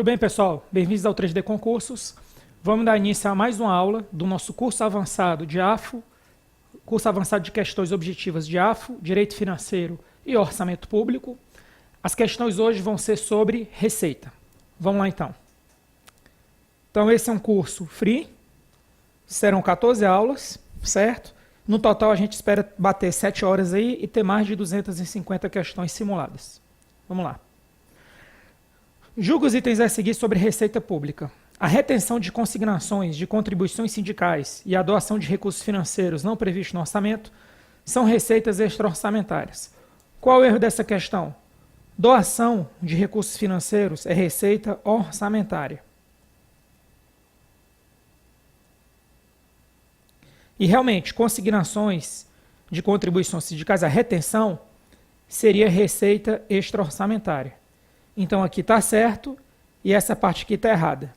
bem, pessoal? Bem-vindos ao 3D Concursos. Vamos dar início a mais uma aula do nosso curso avançado de AFO, curso avançado de questões objetivas de AFO, Direito Financeiro e Orçamento Público. As questões hoje vão ser sobre receita. Vamos lá, então. Então, esse é um curso free, serão 14 aulas, certo? No total, a gente espera bater 7 horas aí e ter mais de 250 questões simuladas. Vamos lá. Julgo os itens a seguir sobre receita pública. A retenção de consignações de contribuições sindicais e a doação de recursos financeiros não previstos no orçamento são receitas extra-orçamentárias. Qual o erro dessa questão? Doação de recursos financeiros é receita orçamentária. E realmente, consignações de contribuições sindicais, a retenção seria receita extra-orçamentária. Então aqui está certo e essa parte aqui está errada.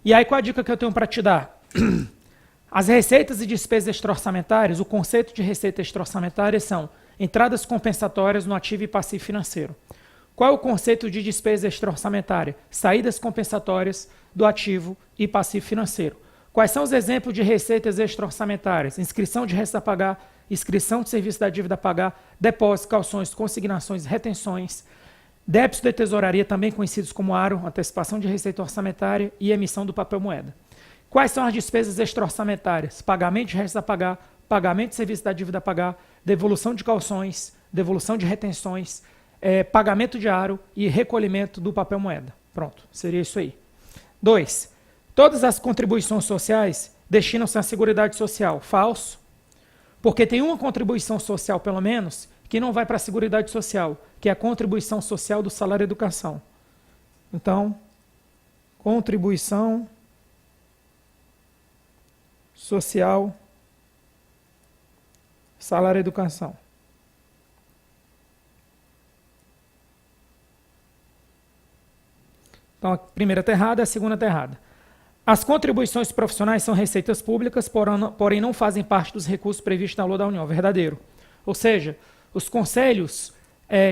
E aí qual a dica que eu tenho para te dar? As receitas e despesas extra-orçamentárias, o conceito de receita extra-orçamentária são entradas compensatórias no ativo e passivo financeiro. Qual é o conceito de despesa extra-orçamentária? Saídas compensatórias do ativo e passivo financeiro. Quais são os exemplos de receitas extra-orçamentárias? Inscrição de resta a pagar, inscrição de serviço da dívida a pagar, depósitos, calções, consignações, retenções, débitos de tesouraria, também conhecidos como aro, antecipação de receita orçamentária e emissão do papel moeda. Quais são as despesas extra-orçamentárias? Pagamento de restos a pagar, pagamento de serviço da dívida a pagar, devolução de calções, devolução de retenções, pagamento de aro e recolhimento do papel moeda. Pronto, seria isso aí. 2. Todas as contribuições sociais destinam-se à Seguridade Social. Falso, porque tem uma contribuição social, pelo menos, que não vai para a Seguridade Social, que é a contribuição social do salário e educação. Então, contribuição social, salário e educação. Então, a primeira está errada, a segunda está errada. As contribuições profissionais são receitas públicas, porém não fazem parte dos recursos previstos na Lei da União. Verdadeiro. Ou seja, os conselhos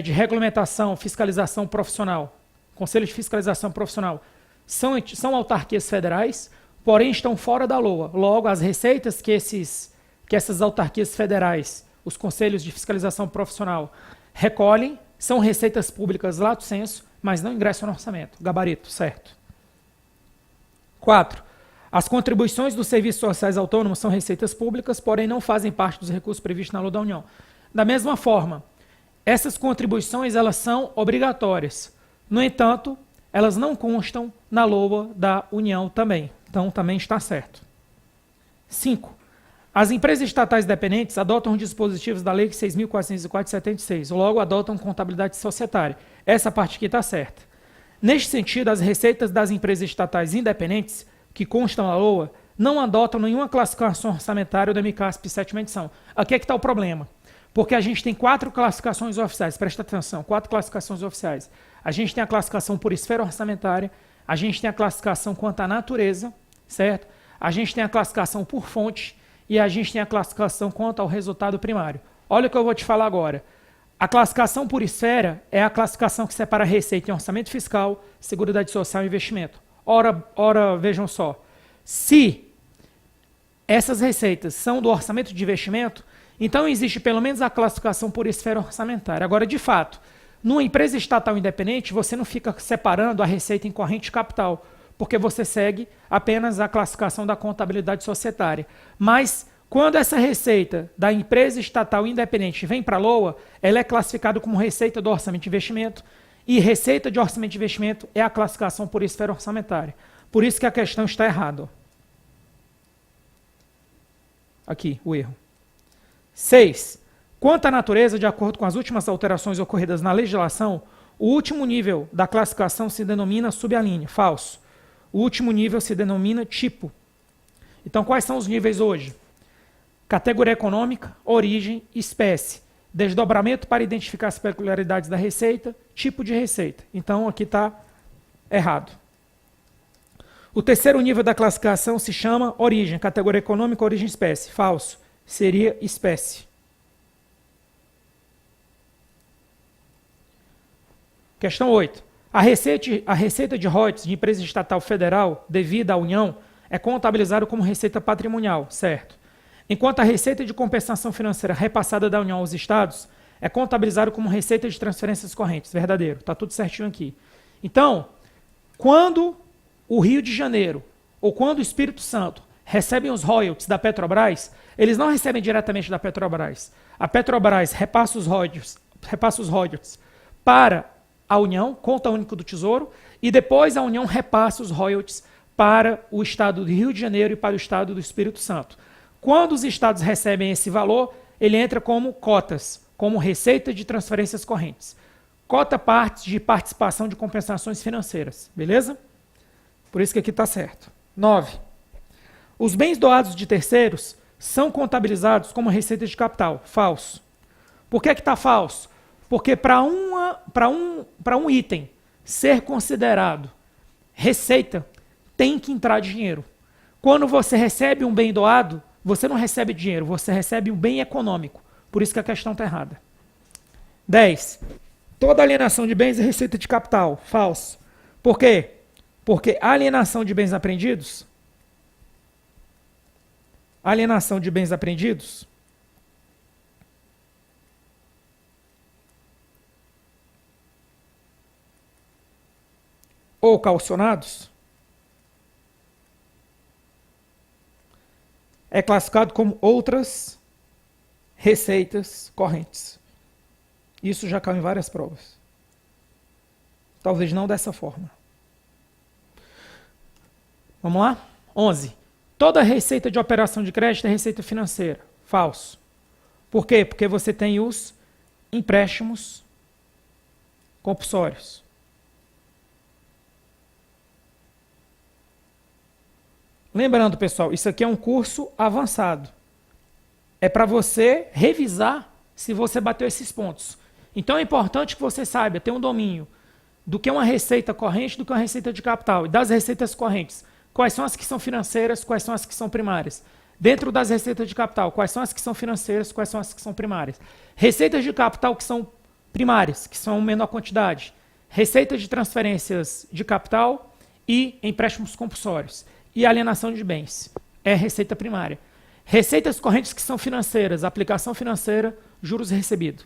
de regulamentação, fiscalização profissional, conselhos de fiscalização profissional, são autarquias federais, porém estão fora da LOA. Logo, as receitas que essas autarquias federais, os conselhos de fiscalização profissional, recolhem, são receitas públicas lato sensu, mas não ingressam no orçamento. Gabarito, certo. 4. As contribuições dos serviços sociais autônomos são receitas públicas, porém não fazem parte dos recursos previstos na Lei da União. Da mesma forma, essas contribuições elas são obrigatórias. No entanto, elas não constam na LOA da União também. Então, também está certo. 5. As empresas estatais dependentes adotam os dispositivos da Lei 6.404 de 76, logo adotam contabilidade societária. Essa parte aqui está certa. Neste sentido, as receitas das empresas estatais independentes, que constam na LOA, não adotam nenhuma classificação orçamentária do MCASP 7ª edição. Aqui é que está o problema. Porque a gente tem 4 classificações oficiais, presta atenção, 4 classificações oficiais. A gente tem a classificação por esfera orçamentária, a gente tem a classificação quanto à natureza, certo? A gente tem a classificação por fonte e a gente tem a classificação quanto ao resultado primário. Olha o que eu vou te falar agora. A classificação por esfera é a classificação que separa receita em orçamento fiscal, seguridade social e investimento. Ora, vejam só, se essas receitas são do orçamento de investimento, então existe pelo menos a classificação por esfera orçamentária. Agora, de fato, numa empresa estatal independente, você não fica separando a receita em corrente capital, porque você segue apenas a classificação da contabilidade societária. Mas, quando essa receita da empresa estatal independente vem para a LOA, ela é classificada como receita do orçamento de investimento, e receita de orçamento de investimento é a classificação por esfera orçamentária. Por isso que a questão está errada. Aqui, o erro. 6. Quanto à natureza, de acordo com as últimas alterações ocorridas na legislação, o último nível da classificação se denomina subalínea. Falso. O último nível se denomina tipo. Então, quais são os níveis hoje? Categoria econômica, origem, espécie. Desdobramento para identificar as peculiaridades da receita, tipo de receita. Então, aqui está errado. O terceiro nível da classificação se chama origem, categoria econômica, origem, espécie. Falso. Seria espécie. Questão 8. A receita de royalties de empresa estatal federal devida à União é contabilizada como receita patrimonial, certo? Enquanto a receita de compensação financeira repassada da União aos estados é contabilizada como receita de transferências correntes, verdadeiro, está tudo certinho aqui. Então, quando o Rio de Janeiro ou quando o Espírito Santo recebem os royalties da Petrobras, eles não recebem diretamente da Petrobras. A Petrobras repassa os royalties para a União, conta única do Tesouro, e depois a União repassa os royalties para o estado do Rio de Janeiro e para o estado do Espírito Santo. Quando os estados recebem esse valor, ele entra como cotas, como receita de transferências correntes. Cota partes de participação de compensações financeiras, beleza? Por isso que aqui está certo. 9. Os bens doados de terceiros são contabilizados como receita de capital. Falso. Por que está falso? Porque para um item ser considerado receita, tem que entrar dinheiro. Quando você recebe um bem doado, você não recebe dinheiro, você recebe um bem econômico. Por isso que a questão está errada. 10. Toda alienação de bens é receita de capital. Falso. Por quê? Porque alienação de bens apreendidos ou calcionados é classificado como outras receitas correntes. Isso já caiu em várias provas. Talvez não dessa forma. Vamos lá? 11. Toda receita de operação de crédito é receita financeira. Falso. Por quê? Porque você tem os empréstimos compulsórios. Lembrando, pessoal, isso aqui é um curso avançado. É para você revisar se você bateu esses pontos. Então é importante que você saiba, ter um domínio do que é uma receita corrente, do que é uma receita de capital. E das receitas correntes, quais são as que são financeiras, quais são as que são primárias. Dentro das receitas de capital, quais são as que são financeiras, quais são as que são primárias. Receitas de capital que são primárias, que são menor quantidade. Receitas de transferências de capital e empréstimos compulsórios. E alienação de bens. É receita primária. Receitas correntes que são financeiras, aplicação financeira, juros recebidos.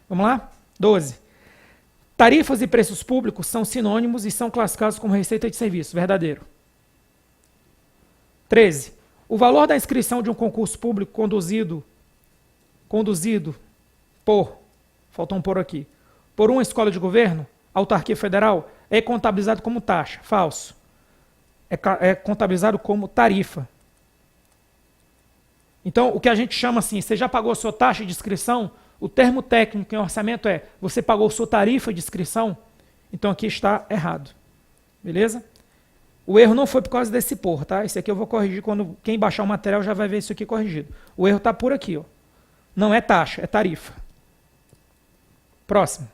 Vamos lá? 12. Tarifas e preços públicos são sinônimos e são classificados como receita de serviço. Verdadeiro. 13. O valor da inscrição de um concurso público conduzido por, faltou um por aqui, por uma escola de governo, autarquia federal, é contabilizado como taxa. Falso. É contabilizado como tarifa. Então, o que a gente chama assim, você já pagou a sua taxa de inscrição? O termo técnico em orçamento é, você pagou sua tarifa de inscrição? Então, aqui está errado. Beleza? O erro não foi por causa desse por, tá? Esse aqui eu vou corrigir quando quem baixar o material já vai ver isso aqui corrigido. O erro está por aqui, ó. Não é taxa, é tarifa. Próximo.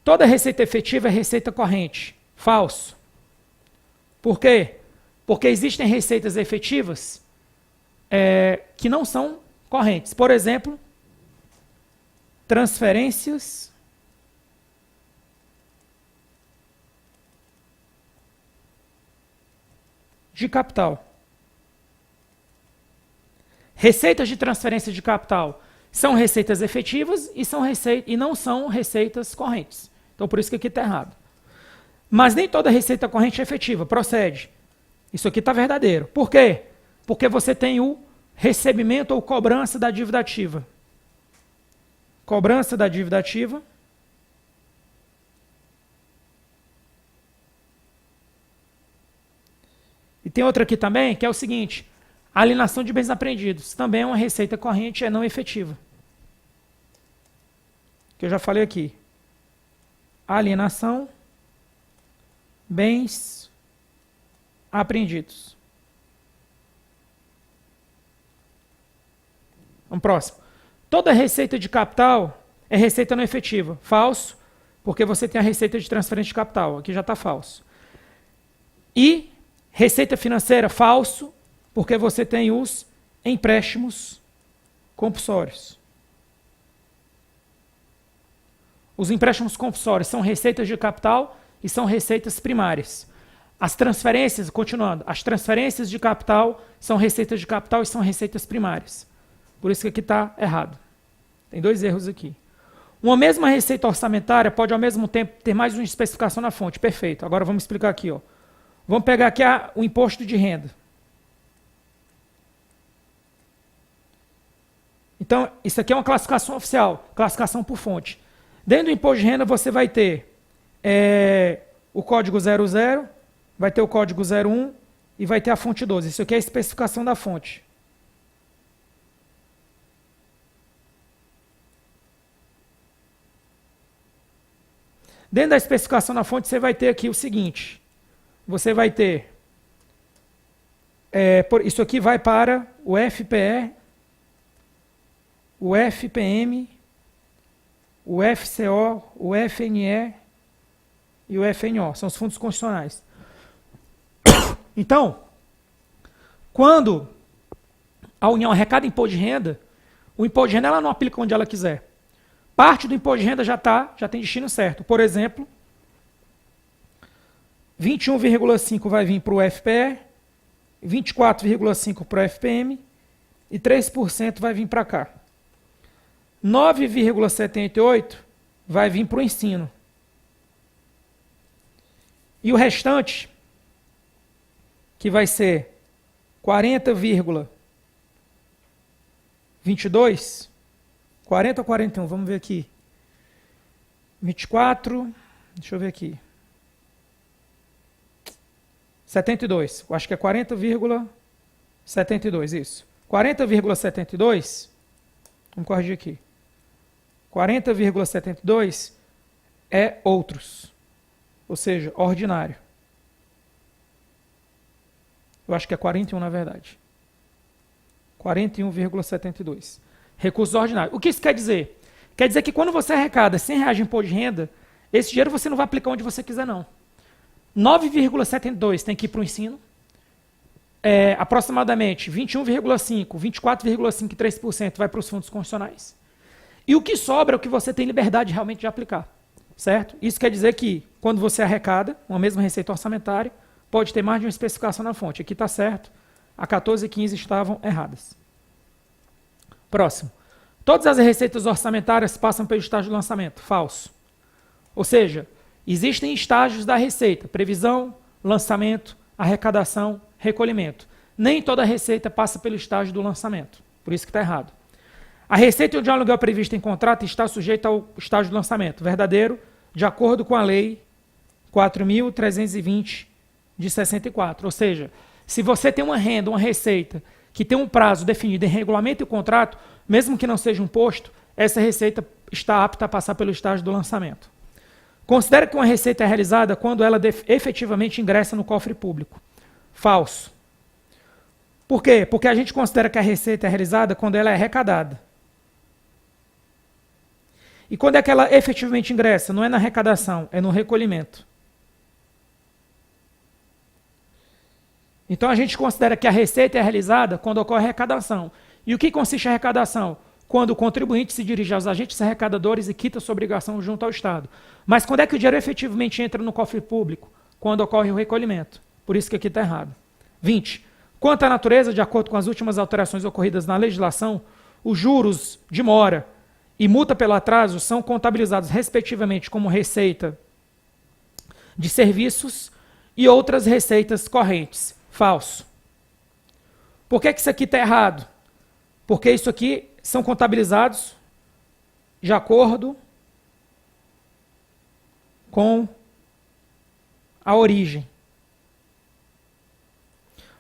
Toda receita efetiva é receita corrente. Falso. Por quê? Porque existem receitas efetivas que não são correntes. Por exemplo, transferências de capital. Receitas de transferência de capital são receitas efetivas e não são receitas correntes. Então, por isso que aqui está errado. Mas nem toda receita corrente é efetiva. Procede. Isso aqui está verdadeiro. Por quê? Porque você tem o recebimento ou cobrança da dívida ativa. Cobrança da dívida ativa. E tem outra aqui também, que é o seguinte. Alienação de bens apreendidos. Também é uma receita corrente, é não efetiva. Que eu já falei aqui. Alienação, bens apreendidos. Vamos próximo. Toda receita de capital é receita não efetiva. Falso, porque você tem a receita de transferência de capital. Aqui já está falso. E receita financeira, falso, porque você tem os empréstimos compulsórios. os empréstimos compulsórios são receitas de capital e são receitas primárias. As transferências, continuando, as transferências de capital são receitas de capital e são receitas primárias. Por isso que aqui está errado. Tem dois erros aqui. Uma mesma receita orçamentária pode, ao mesmo tempo, ter mais de uma especificação na fonte. Perfeito. Agora vamos explicar aqui. Ó. Vamos pegar aqui o imposto de renda. Então, isso aqui é uma classificação oficial, classificação por fonte. Dentro do imposto de renda, você vai ter o código 00, vai ter o código 01 e vai ter a fonte 12. Isso aqui é a especificação da fonte. Dentro da especificação da fonte, você vai ter aqui o seguinte. Você vai ter... isso aqui vai para o FPE, o FPM, o FCO, o FNE e o FNO. São os fundos constitucionais. Então, quando a União arrecada imposto de renda, o imposto de renda ela não aplica onde ela quiser. Parte do imposto de renda já tem destino certo. Por exemplo, 21,5% vai vir para o FPE, 24,5% para o FPM e 3% vai vir para cá. 9,78% vai vir para o ensino. E o restante, que vai ser 40,22%, 40 ou 41, vamos ver aqui. 24, deixa eu ver aqui. 72, eu acho que é 40,72, isso. 40,72, vamos corrigir aqui. 40,72 é outros, ou seja, ordinário. Eu acho que é 41 na verdade. 41,72. Recursos ordinários. O que isso quer dizer? Quer dizer que quando você arrecada R$100 de imposto de renda, esse dinheiro você não vai aplicar onde você quiser, não. 9,72 tem que ir para o ensino. Aproximadamente 21,5%, 24,5% e 3% vai para os fundos constitucionais. E o que sobra é o que você tem liberdade realmente de aplicar. Certo? Isso quer dizer que quando você arrecada uma mesma receita orçamentária, pode ter mais de uma especificação na fonte. Aqui está certo. A 14 e 15 estavam erradas. Próximo. Todas as receitas orçamentárias passam pelo estágio de lançamento. Falso. Ou seja, existem estágios da receita. Previsão, lançamento, arrecadação, recolhimento. Nem toda receita passa pelo estágio do lançamento. Por isso que está errado. A receita onde o aluguel previsto em contrato está sujeita ao estágio de lançamento. Verdadeiro, de acordo com a lei 4.320 de 64. Ou seja, se você tem uma renda, uma receita que tem um prazo definido em regulamento e contrato, mesmo que não seja um imposto, essa receita está apta a passar pelo estágio do lançamento. Considere que uma receita é realizada quando ela efetivamente ingressa no cofre público. Falso. Por quê? Porque a gente considera que a receita é realizada quando ela é arrecadada. E quando é que ela efetivamente ingressa? Não é na arrecadação, é no recolhimento. Então a gente considera que a receita é realizada quando ocorre a arrecadação. E o que consiste a arrecadação? Quando o contribuinte se dirige aos agentes arrecadadores e quita sua obrigação junto ao Estado. Mas quando é que o dinheiro efetivamente entra no cofre público? Quando ocorre o recolhimento. Por isso que aqui está errado. 20. Quanto à natureza, de acordo com as últimas alterações ocorridas na legislação, os juros de mora e multa pelo atraso são contabilizados respectivamente como receita de serviços e outras receitas correntes. Falso. Por que isso aqui está errado? Porque isso aqui são contabilizados de acordo com a origem.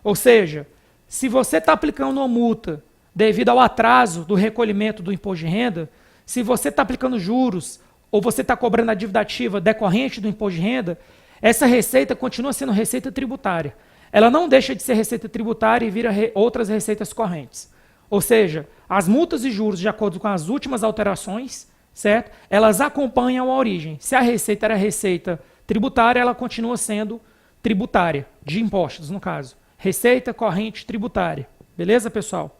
Ou seja, se você está aplicando uma multa devido ao atraso do recolhimento do imposto de renda, se você está aplicando juros ou você está cobrando a dívida ativa decorrente do imposto de renda, essa receita continua sendo receita tributária. Ela não deixa de ser receita tributária e vira outras receitas correntes. Ou seja, as multas e juros, de acordo com as últimas alterações, certo? Elas acompanham a origem. Se a receita era receita tributária, ela continua sendo tributária, de impostos, no caso. Receita corrente tributária. Beleza, pessoal?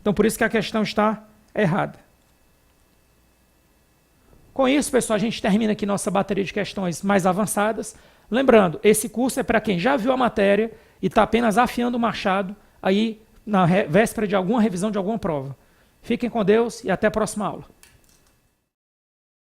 Então, por isso que a questão está errada. Com isso, pessoal, a gente termina aqui nossa bateria de questões mais avançadas. Lembrando, esse curso é para quem já viu a matéria e está apenas afiando o machado aí na véspera de alguma revisão de alguma prova. Fiquem com Deus e até a próxima aula.